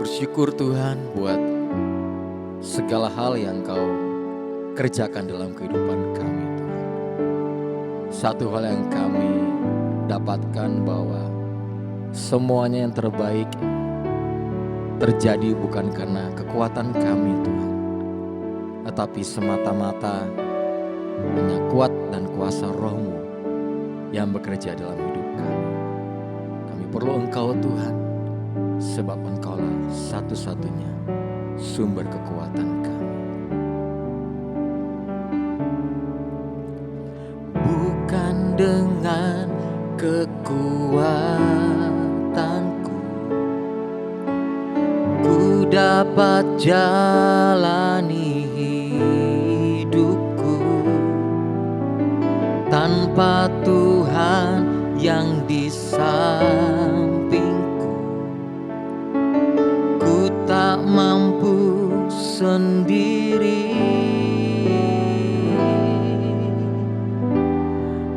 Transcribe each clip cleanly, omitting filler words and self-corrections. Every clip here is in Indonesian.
bersyukur Tuhan buat segala hal yang Kau kerjakan dalam kehidupan kami Tuhan. Satu hal yang kami dapatkan bahwa semuanya yang terbaik terjadi bukan karena kekuatan kami Tuhan, tetapi semata-mata hanya kuat dan kuasa Roh-Mu yang bekerja dalam hidup kami. Kami perlu Engkau Tuhan, sebab Engkaulah satu-satunya sumber kekuatan kami. Bukan dengan kekuatanku ku dapat jalani hidupku tanpa Tuhan yang di sampingku. Ku tak mampu sendiri,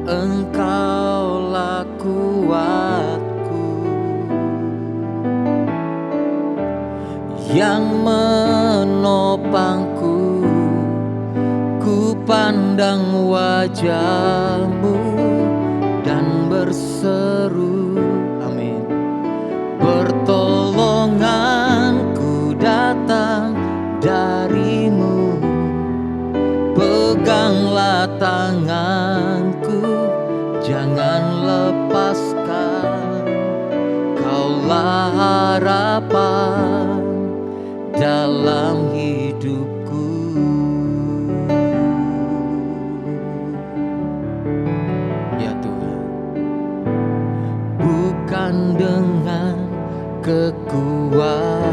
Engkaulah kuatku yang menopangku. Ku pandang wajah-Mu dan berseru, amin. Pertolonganku datang dari-Mu, peganglah tanganku, jangan lepaskan. Kaulah harapan dalam hidupku. Ya Tuhan, bukan dengan kekuatanku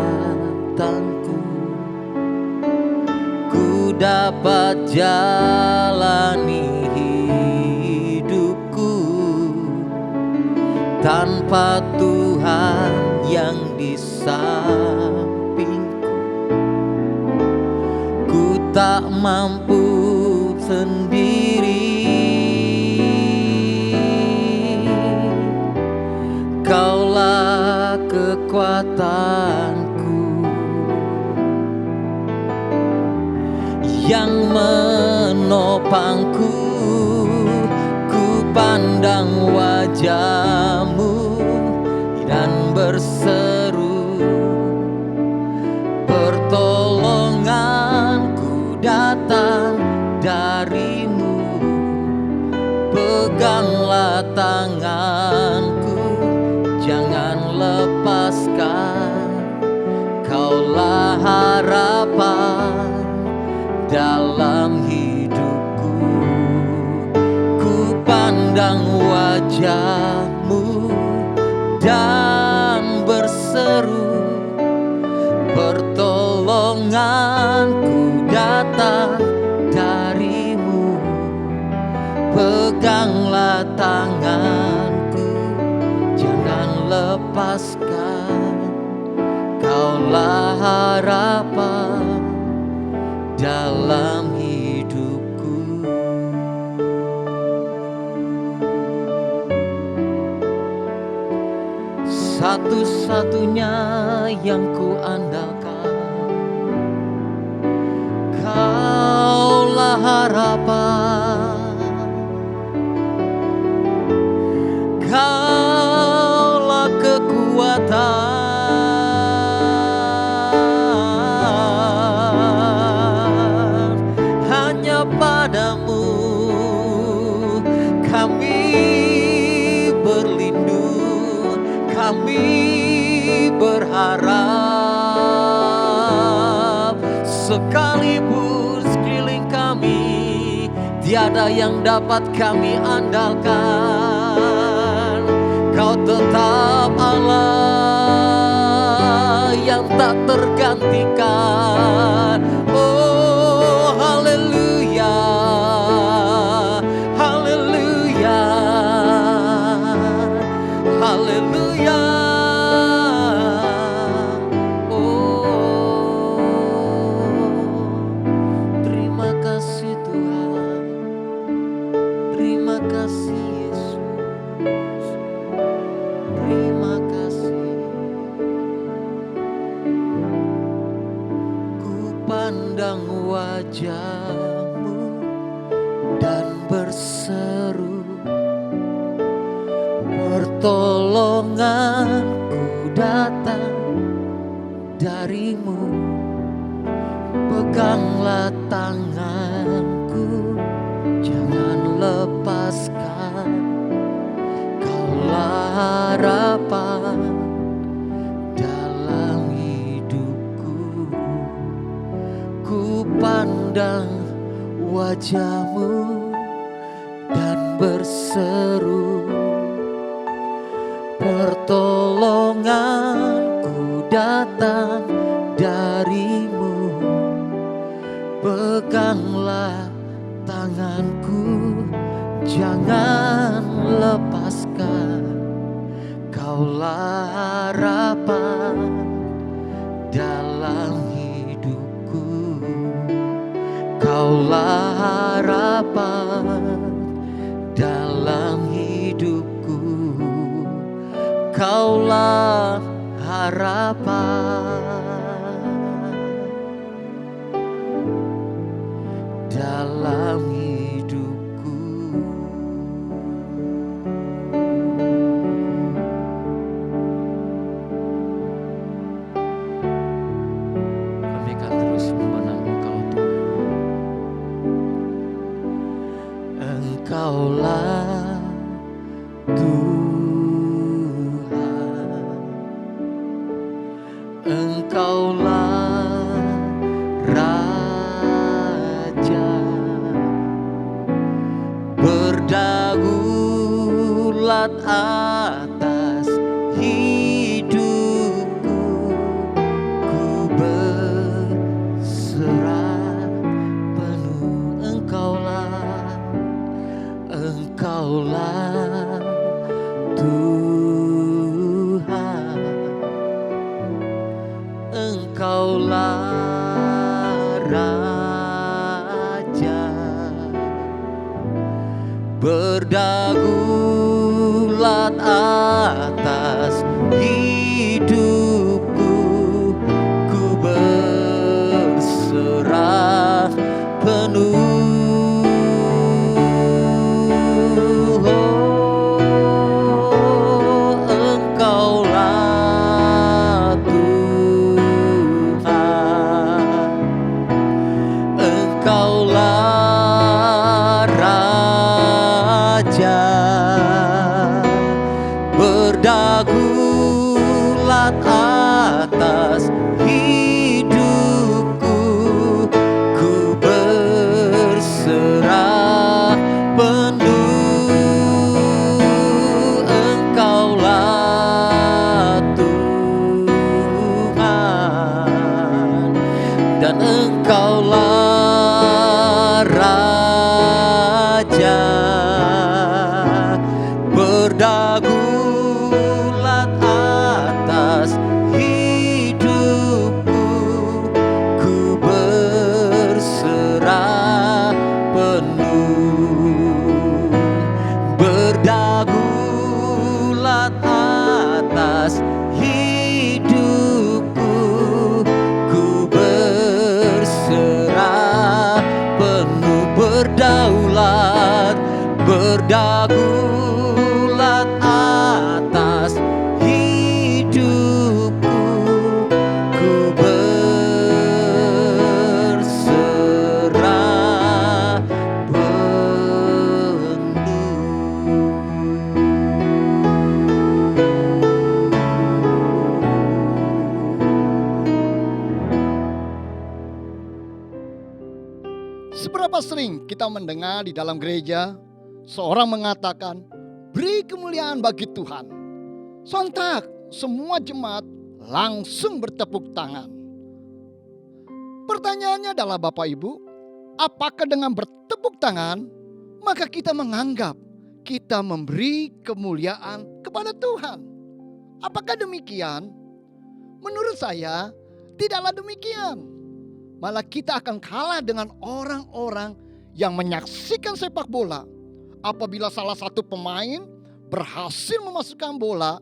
ku dapat jalani hidupku tanpa Tuhan yang di sampingku. Ku tak mampu sendiri, Kaulah kekuatanku yang menopangku. Ku pandang wajah-Mu dan berseru, pertolonganku datang dari-Mu, peganglah tanganku, jangan lepaskan. Kaulah harapan dalam hidupku. Ku pandang wajah-Mu dan berseru, pertolonganku datang dari-Mu, peganglah tanganku, jangan lepaskan. Kaulah harapan dalam hidupku. Satu-satunya yang ku andalkan, Kaulah harapan, Kaulah kekuatan. Hanya padamu kami berlindung, kami berharap. Sekalipun sekeliling kami tiada yang dapat kami andalkan, Kau tetap Allah yang tak tergantikan. Oh haleluya, haleluya, haleluya. Oh terima kasih Tuhan, terima kasih Yesus, terima kasih. berseru, pertolonganku datang darimu. Peganglah tanganku, jangan lepaskan. Kaulah harapan dalam hidupku. Ku pandang wajahmu dan berseru, pertolonganku datang darimu. Peganglah tanganku, jangan lepaskan. Kaulah harapan dalam hidupku. Kaulah harapan dalam hidupku. Kaulah harapan dalam hidupku. Kami akan terus memandang Engkau Tuhan. Engkaulah Tuhan, Engkaulah Raja, berdaulat atas hidupku. Ku berserah penuh. Engkaulah Tuhan, Engkaulah Raja, berdaulat atas hidupku. Ku berserah penuh. Engkaulah Tuhan, Engkaulah Raja, berdaulat atas hidupku. Ku berserah penuh. Engkaulah Tuhan dan Engkaulah Raja, berdaulat atas hidupku. Ku berserah penuh. Berdaulat atas hidupku. Ku berserah penuh. Berdaulat atas hidupku. Ku berserah penuh. Seberapa sering kita mendengar di dalam gereja seorang mengatakan, "Beri kemuliaan bagi Tuhan." Sontak semua jemaat langsung bertepuk tangan. Pertanyaannya adalah Bapak Ibu, apakah dengan bertepuk tangan maka kita menganggap kita memberi kemuliaan kepada Tuhan? Apakah demikian? Menurut saya tidaklah demikian. Malah kita akan kalah dengan orang-orang yang menyaksikan sepak bola. Apabila salah satu pemain berhasil memasukkan bola,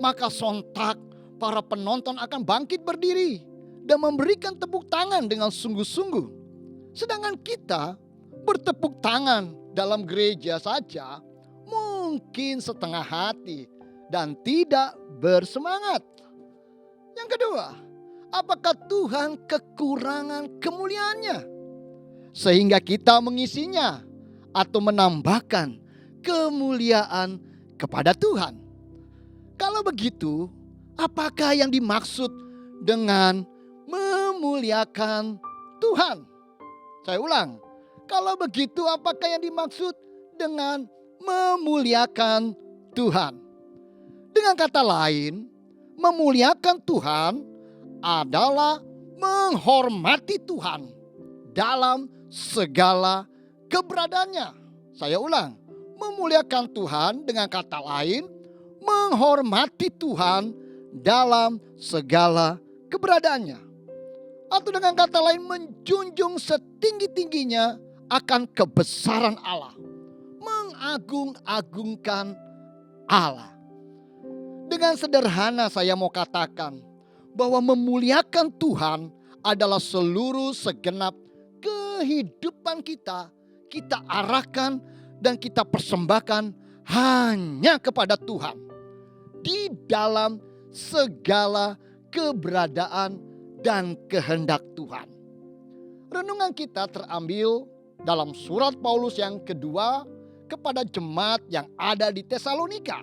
maka sontak para penonton akan bangkit berdiri dan memberikan tepuk tangan dengan sungguh-sungguh. Sedangkan kita bertepuk tangan dalam gereja saja mungkin setengah hati dan tidak bersemangat. Yang kedua, apakah Tuhan kekurangan kemuliaannya sehingga kita mengisinya atau menambahkan kemuliaan kepada Tuhan? Kalau begitu, apakah yang dimaksud dengan memuliakan Tuhan? Saya ulang, kalau begitu apakah yang dimaksud dengan memuliakan Tuhan? Dengan kata lain, memuliakan Tuhan adalah menghormati Tuhan dalam segala keberadaannya. Saya ulang, memuliakan Tuhan dengan kata lain, menghormati Tuhan dalam segala keberadaannya. Atau dengan kata lain, menjunjung setinggi-tingginya akan kebesaran Allah, mengagung-agungkan Allah. Dengan sederhana saya mau katakan bahwa memuliakan Tuhan adalah seluruh segenap kehidupan kita arahkan dan kita persembahkan hanya kepada Tuhan di dalam segala keberadaan dan kehendak Tuhan. Renungan kita terambil dalam surat Paulus yang kedua kepada jemaat yang ada di Tesalonika.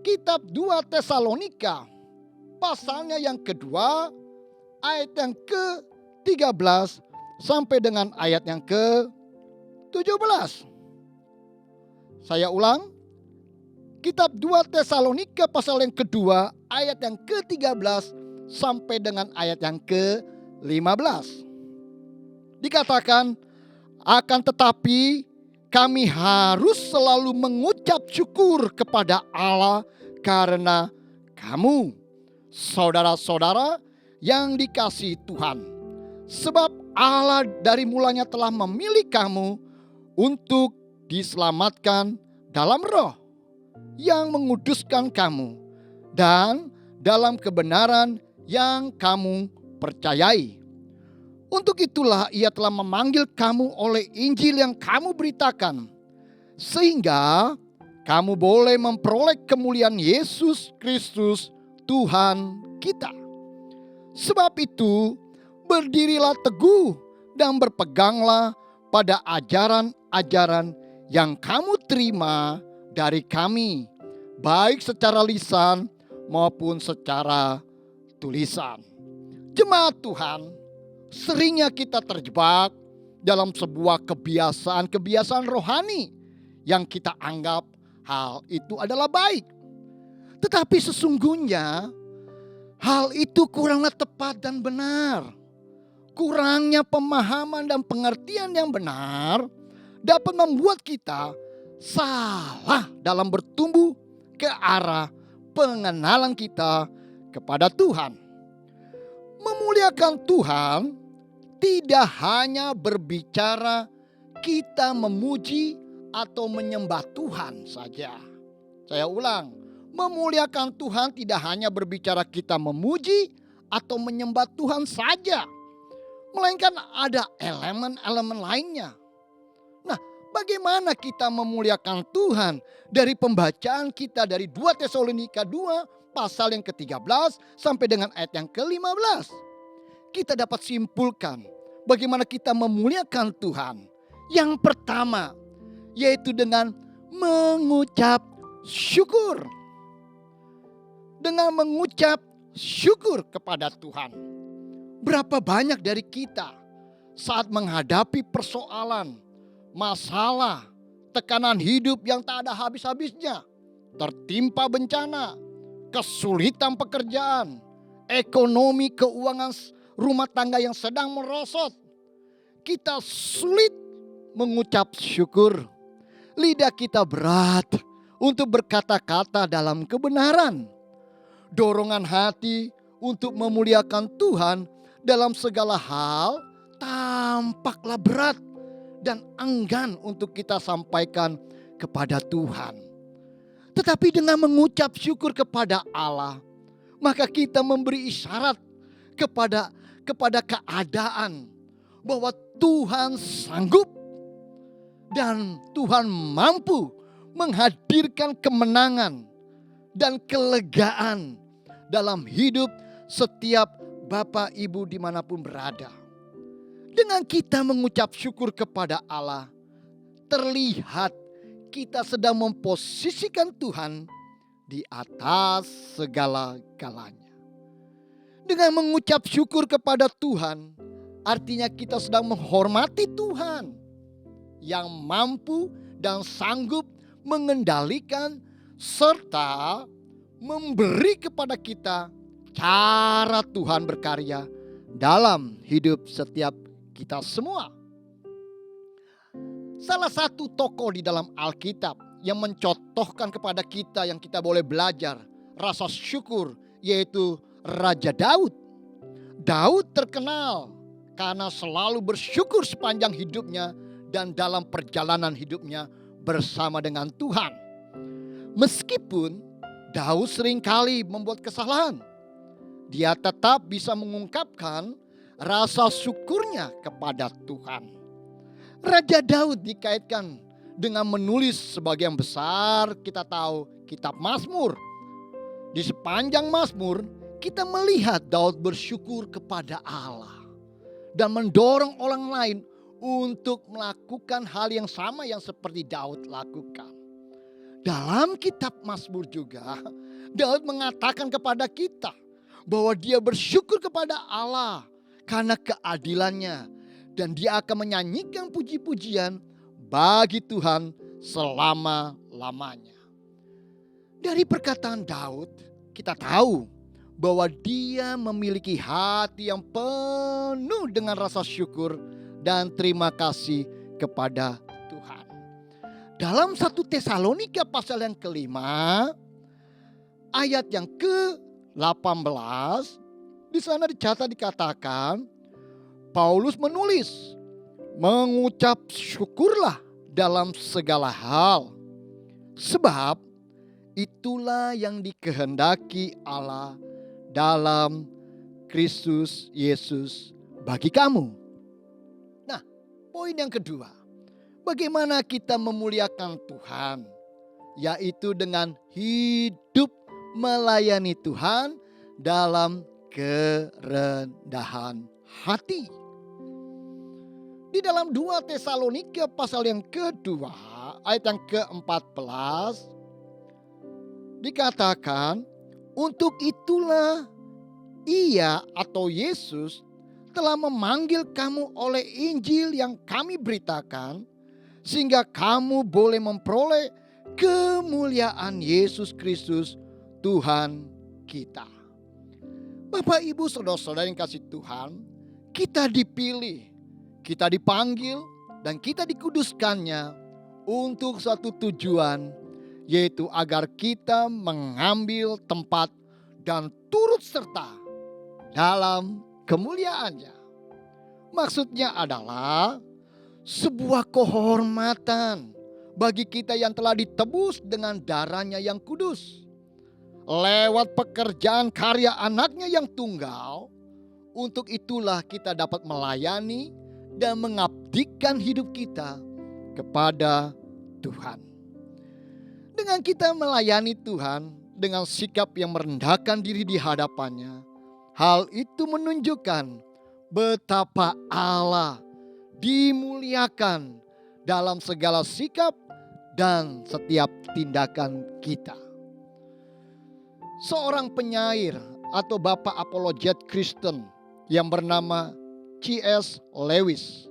Kitab 2 Tesalonika pasalnya yang kedua ayat yang ke-13 sampai dengan ayat yang ke-17. Saya ulang, Kitab 2 Tesalonika pasal yang kedua ayat yang ke-13 sampai dengan ayat yang ke-15. Dikatakan, akan tetapi kami harus selalu mengucap syukur kepada Allah karena kamu, saudara-saudara yang dikasihi Tuhan. Sebab Allah dari mulanya telah memilih kamu untuk diselamatkan dalam roh yang menguduskan kamu dan dalam kebenaran yang kamu percayai. Untuk itulah ia telah memanggil kamu oleh Injil yang kamu beritakan, sehingga kamu boleh memperoleh kemuliaan Yesus Kristus Tuhan kita. Sebab itu berdirilah teguh dan berpeganglah pada ajaran-ajaran yang kamu terima dari kami, baik secara lisan maupun secara tulisan. Jemaat Tuhan, seringnya kita terjebak dalam sebuah kebiasaan rohani yang kita anggap hal itu adalah baik. Tetapi sesungguhnya hal itu kuranglah tepat dan benar. Kurangnya pemahaman dan pengertian yang benar dapat membuat kita salah dalam bertumbuh ke arah pengenalan kita kepada Tuhan. Memuliakan Tuhan tidak hanya berbicara kita memuji atau menyembah Tuhan saja. Saya ulang, memuliakan Tuhan tidak hanya berbicara kita memuji atau menyembah Tuhan saja, melainkan ada elemen-elemen lainnya. Nah, bagaimana kita memuliakan Tuhan? Dari pembacaan kita dari 2 Tesalonika 2 pasal yang ke-13 sampai dengan ayat yang ke-15. Kita dapat simpulkan bagaimana kita memuliakan Tuhan. Yang pertama, yaitu dengan mengucap syukur. Dengan mengucap syukur kepada Tuhan. Berapa banyak dari kita saat menghadapi persoalan, masalah, tekanan hidup yang tak ada habis-habisnya, tertimpa bencana, kesulitan pekerjaan, ekonomi keuangan rumah tangga yang sedang merosot, kita sulit mengucap syukur. Lidah kita berat untuk berkata-kata dalam kebenaran. Dorongan hati untuk memuliakan Tuhan dalam segala hal tampaklah berat dan enggan untuk kita sampaikan kepada Tuhan. Tetapi dengan mengucap syukur kepada Allah, maka kita memberi isyarat kepada keadaan bahwa Tuhan sanggup Dan Tuhan mampu menghadirkan kemenangan dan kelegaan dalam hidup setiap Bapak Ibu dimanapun berada. Dengan kita mengucap syukur kepada Allah, terlihat kita sedang memposisikan Tuhan di atas segala-galanya. Dengan mengucap syukur kepada Tuhan, artinya kita sedang menghormati Tuhan yang mampu dan sanggup mengendalikan serta memberi kepada kita cara Tuhan berkarya dalam hidup setiap kita semua. Salah satu tokoh di dalam Alkitab yang mencontohkan kepada kita yang kita boleh belajar rasa syukur, yaitu Raja Daud. Daud terkenal karena selalu bersyukur sepanjang hidupnya dan dalam perjalanan hidupnya bersama dengan Tuhan. Meskipun Daud seringkali membuat kesalahan, dia tetap bisa mengungkapkan rasa syukurnya kepada Tuhan. Raja Daud dikaitkan dengan menulis sebagian besar, kita tahu, kitab Mazmur. Di sepanjang Mazmur kita melihat Daud bersyukur kepada Allah dan mendorong orang lain untuk melakukan hal yang sama yang seperti Daud lakukan. Dalam kitab Mazmur juga Daud mengatakan kepada kita bahwa dia bersyukur kepada Allah karena keadilannya, dan dia akan menyanyikan puji-pujian bagi Tuhan selama-lamanya. Dari perkataan Daud kita tahu bahwa dia memiliki hati yang penuh dengan rasa syukur dan terima kasih kepada Tuhan. Dalam 1 Tesalonika pasal yang kelima, ayat yang ke-18, di sana dicatat dikatakan, Paulus menulis, mengucap syukurlah dalam segala hal, sebab itulah yang dikehendaki Allah dalam Kristus Yesus bagi kamu. Nah, poin yang kedua, bagaimana kita memuliakan Tuhan, yaitu dengan hidup melayani Tuhan dalam kerendahan hati. Di dalam 2 Tesalonika pasal yang kedua, ayat yang ke-14, dikatakan, untuk itulah ia atau Yesus telah memanggil kamu oleh Injil yang kami beritakan, sehingga kamu boleh memperoleh kemuliaan Yesus Kristus Tuhan kita. Bapak, Ibu, saudara-saudara yang kasih Tuhan, kita dipilih, kita dipanggil, dan kita dikuduskannya untuk satu tujuan, yaitu agar kita mengambil tempat dan turut serta dalam kemuliaannya. Maksudnya adalah sebuah kehormatan bagi kita yang telah ditebus dengan darahnya yang kudus. Lewat pekerjaan karya anaknya yang tunggal, untuk itulah kita dapat melayani dan mengabdikan hidup kita kepada Tuhan. Dengan kita melayani Tuhan dengan sikap yang merendahkan diri di hadapannya, hal itu menunjukkan betapa Allah dimuliakan dalam segala sikap dan setiap tindakan kita. Seorang penyair atau bapak apologet Kristen yang bernama C.S. Lewis,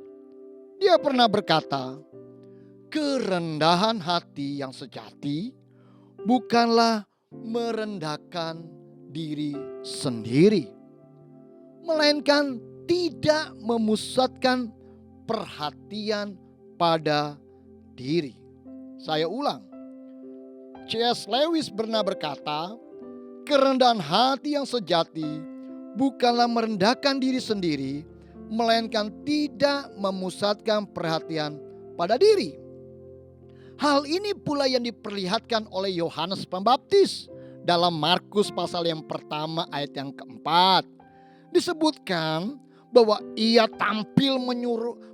dia pernah berkata, kerendahan hati yang sejati bukanlah merendahkan diri sendiri, melainkan tidak memusatkan perhatian pada diri. Saya ulang, C.S. Lewis pernah berkata, kerendahan hati yang sejati bukanlah merendahkan diri sendiri, melainkan tidak memusatkan perhatian pada diri. Hal ini pula yang diperlihatkan oleh Yohanes Pembaptis dalam Markus pasal yang pertama ayat yang keempat. Disebutkan bahwa ia tampil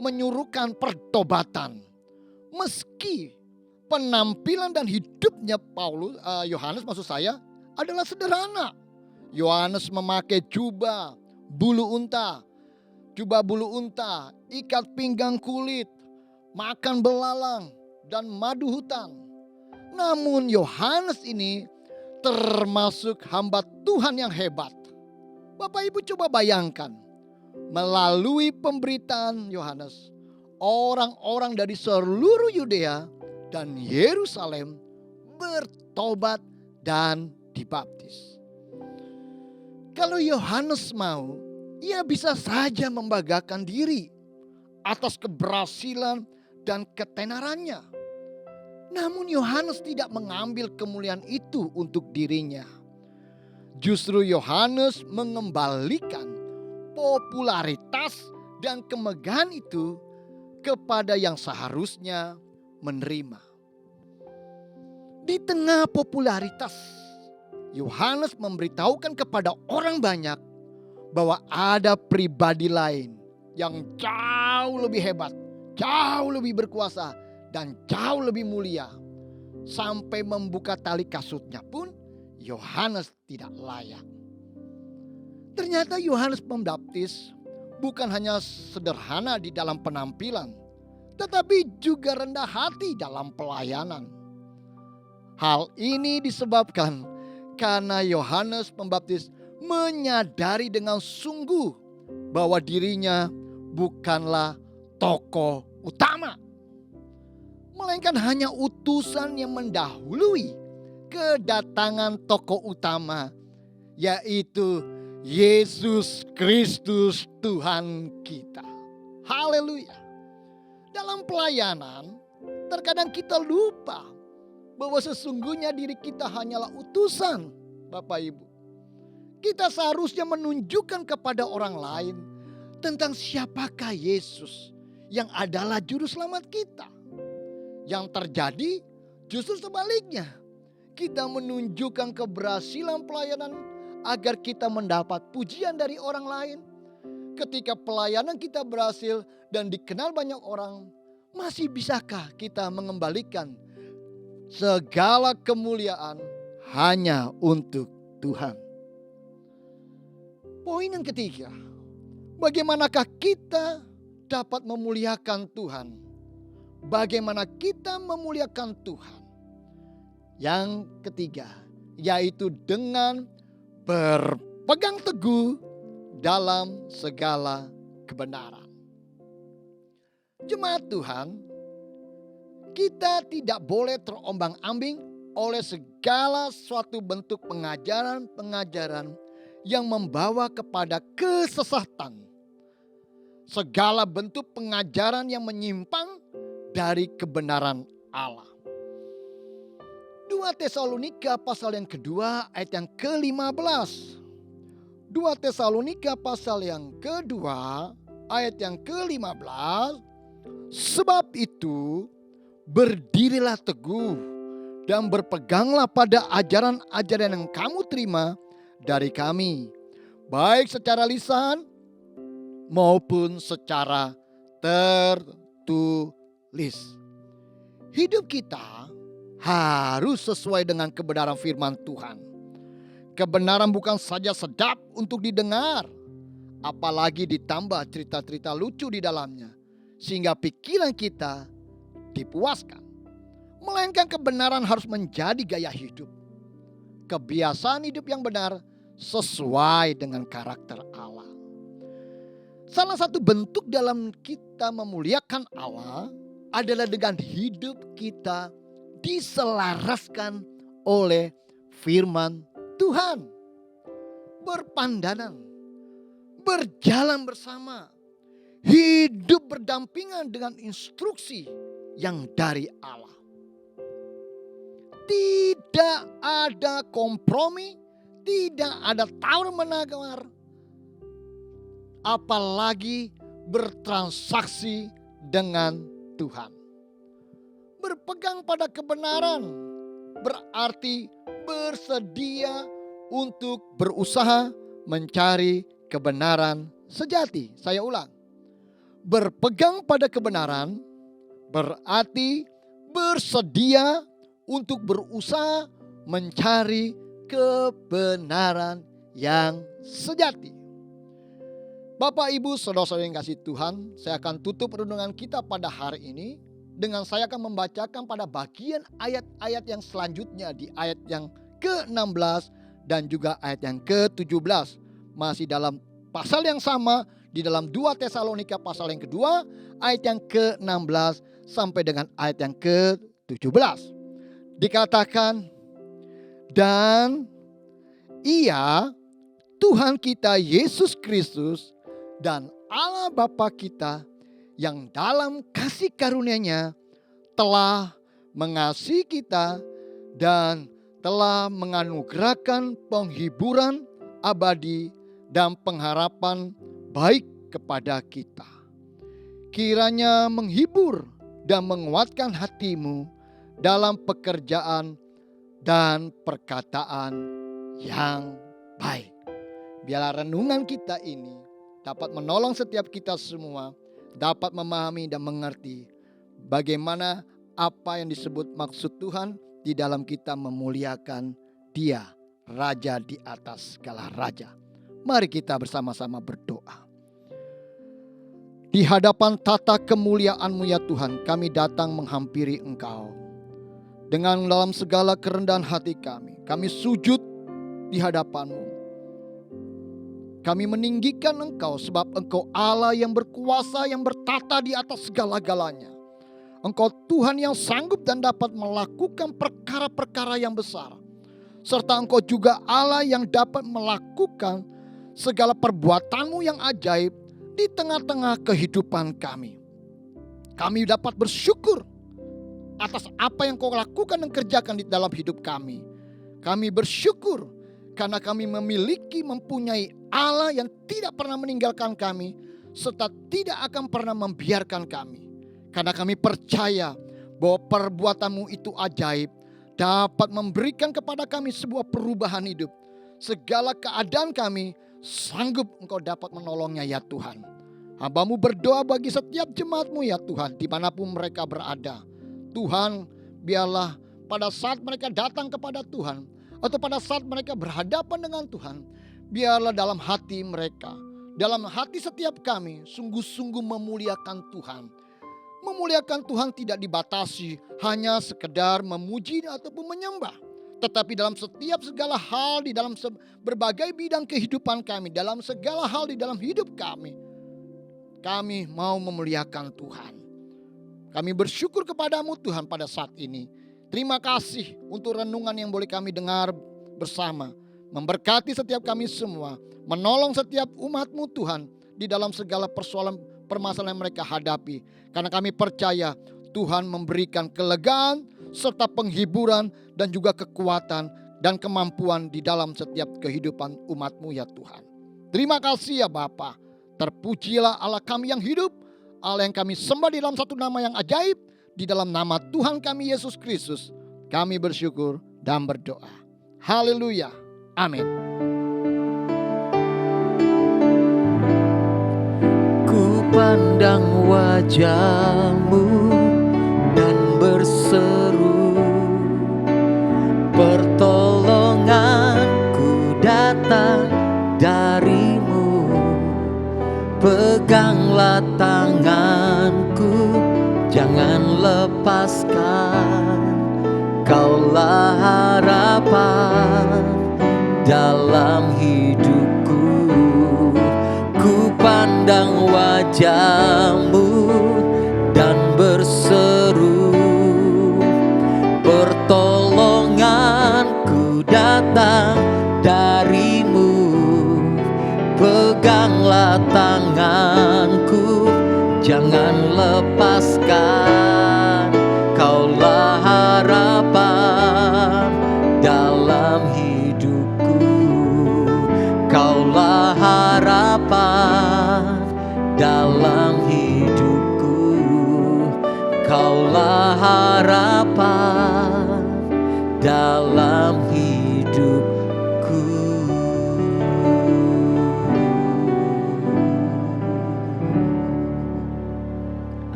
menyuruhkan pertobatan, Meski penampilan dan hidupnya Yohanes maksud saya adalah sederhana. Yohanes memakai jubah bulu unta, ikat pinggang kulit, makan belalang dan madu hutan. Namun Yohanes ini termasuk hamba Tuhan yang hebat. Bapak Ibu coba bayangkan, melalui pemberitaan Yohanes, orang-orang dari seluruh Yudea dan Yerusalem bertobat dan dibaptis. Kalau Yohanes mau, ia bisa saja membanggakan diri atas keberhasilan dan ketenarannya. Namun Yohanes tidak mengambil kemuliaan itu untuk dirinya. Justru Yohanes mengembalikan popularitas dan kemegahan itu kepada yang seharusnya menerima. Di tengah popularitas, Yohanes memberitahukan kepada orang banyak bahwa ada pribadi lain yang jauh lebih hebat, jauh lebih berkuasa, dan jauh lebih mulia. Sampai membuka tali kasutnya pun Yohanes tidak layak. Ternyata Yohanes Pembaptis bukan hanya sederhana di dalam penampilan, tetapi juga rendah hati dalam pelayanan. Hal ini disebabkan karena Yohanes Pembaptis menyadari dengan sungguh bahwa dirinya bukanlah tokoh utama, melainkan hanya utusan yang mendahului kedatangan tokoh utama, yaitu Yesus Kristus Tuhan kita. Haleluya. Dalam pelayanan, terkadang kita lupa bahwa sesungguhnya diri kita hanyalah utusan, Bapak Ibu. Kita seharusnya menunjukkan kepada orang lain tentang siapakah Yesus yang adalah juru selamat kita. Yang terjadi justru sebaliknya. Kita menunjukkan keberhasilan pelayanan agar kita mendapat pujian dari orang lain. Ketika pelayanan kita berhasil dan dikenal banyak orang, masih bisakah kita mengembalikan segala kemuliaan hanya untuk Tuhan? Poin yang ketiga, bagaimanakah kita dapat memuliakan Tuhan? Bagaimana kita memuliakan Tuhan? Yang ketiga, yaitu dengan berpegang teguh dalam segala kebenaran. Jemaat Tuhan, kita tidak boleh terombang-ambing oleh segala suatu bentuk pengajaran-pengajaran yang membawa kepada kesesatan. Segala bentuk pengajaran yang menyimpang dari kebenaran Allah. 2 Tesalonika pasal yang kedua ayat yang ke-15. 2 Tesalonika pasal yang kedua ayat yang ke-15. Sebab itu berdirilah teguh dan berpeganglah pada ajaran-ajaran yang kamu terima dari kami, baik secara lisan maupun secara tertulis. Hidup kita harus sesuai dengan kebenaran firman Tuhan. Kebenaran bukan saja sedap untuk didengar, apalagi ditambah cerita-cerita lucu di dalamnya, sehingga pikiran kita dipuaskan. Melainkan kebenaran harus menjadi gaya hidup. Kebiasaan hidup yang benar sesuai dengan karakter Allah. Salah satu bentuk dalam kita memuliakan Allah adalah dengan hidup kita diselaraskan oleh firman Tuhan. Berpandangan, berjalan bersama, hidup berdampingan dengan instruksi yang dari Allah. Tidak ada kompromi, tidak ada tawar-menawar, apalagi bertransaksi dengan Tuhan. Berpegang pada kebenaran berarti bersedia untuk berusaha mencari kebenaran sejati. Saya ulang. Berpegang pada kebenaran berarti bersedia untuk berusaha mencari kebenaran yang sejati. Bapak, Ibu, saudara-saudara yang kasih Tuhan, saya akan tutup renungan kita pada hari ini dengan saya akan membacakan pada bagian ayat-ayat yang selanjutnya di ayat yang ke-16 dan juga ayat yang ke-17. Masih dalam pasal yang sama di dalam 2 Tesalonika pasal yang kedua ayat yang ke-16 sampai dengan ayat yang ke-17. Dikatakan, dan Ia, Tuhan kita Yesus Kristus dan Allah Bapa kita yang dalam kasih karunia-Nya telah mengasihi kita dan telah menganugerahkan penghiburan abadi dan pengharapan baik kepada kita. Kiranya menghibur dan menguatkan hatimu dalam pekerjaan dan perkataan yang baik. Biarlah renungan kita ini dapat menolong setiap kita semua dapat memahami dan mengerti bagaimana apa yang disebut maksud Tuhan di dalam kita memuliakan Dia, Raja di atas segala raja. Mari kita bersama-sama berdoa. Di hadapan tata kemuliaan-Mu ya Tuhan, kami datang menghampiri Engkau. Dengan dalam segala kerendahan hati kami sujud di hadapan-Mu. Kami meninggikan Engkau sebab Engkau Allah yang berkuasa, yang bertata di atas segala-galanya. Engkau Tuhan yang sanggup dan dapat melakukan perkara-perkara yang besar. Serta Engkau juga Allah yang dapat melakukan segala perbuatan-Mu yang ajaib di tengah-tengah kehidupan kami. Kami dapat bersyukur atas apa yang Kau lakukan dan kerjakan di dalam hidup kami. Kami bersyukur karena kami mempunyai Allah yang tidak pernah meninggalkan kami, serta tidak akan pernah membiarkan kami. Karena kami percaya bahwa perbuatan-Mu itu ajaib, dapat memberikan kepada kami sebuah perubahan hidup. Segala keadaan kami sanggup Engkau dapat menolongnya ya Tuhan. Hamba-Mu berdoa bagi setiap jemaat-Mu ya Tuhan, dimanapun mereka berada. Tuhan, biarlah pada saat mereka datang kepada Tuhan, atau pada saat mereka berhadapan dengan Tuhan, biarlah dalam hati mereka, dalam hati setiap kami, sungguh-sungguh memuliakan Tuhan. Memuliakan Tuhan tidak dibatasi hanya sekedar memuji ataupun menyembah, tetapi dalam setiap segala hal, di dalam berbagai bidang kehidupan kami, dalam segala hal di dalam hidup kami mau memuliakan Tuhan. Kami bersyukur kepadamu Tuhan pada saat ini. Terima kasih untuk renungan yang boleh kami dengar bersama. Memberkati setiap kami semua. Menolong setiap umat-Mu Tuhan di dalam segala persoalan permasalahan yang mereka hadapi. Karena kami percaya Tuhan memberikan kelegaan serta penghiburan dan juga kekuatan dan kemampuan di dalam setiap kehidupan umat-Mu ya Tuhan. Terima kasih ya Bapa. Terpujilah Allah kami yang hidup. Allah yang kami sembah di dalam satu nama yang ajaib. Di dalam nama Tuhan kami Yesus Kristus, kami bersyukur dan berdoa. Haleluya. Amin. Ku pandang wajah-Mu dan berseru, pertolonganku datang dari-Mu. Peganglah tanganku, jangan lepaskan. Kaulah harapan dalam hidupku. Ku pandang wajah-Mu dan berseru, pertolonganku datang dari-Mu. Peganglah tanganku, jangan lepaskan. Kaulah harapan dalam hidupku. Kaulah harapan dalam hidupku. Kaulah harapan dalam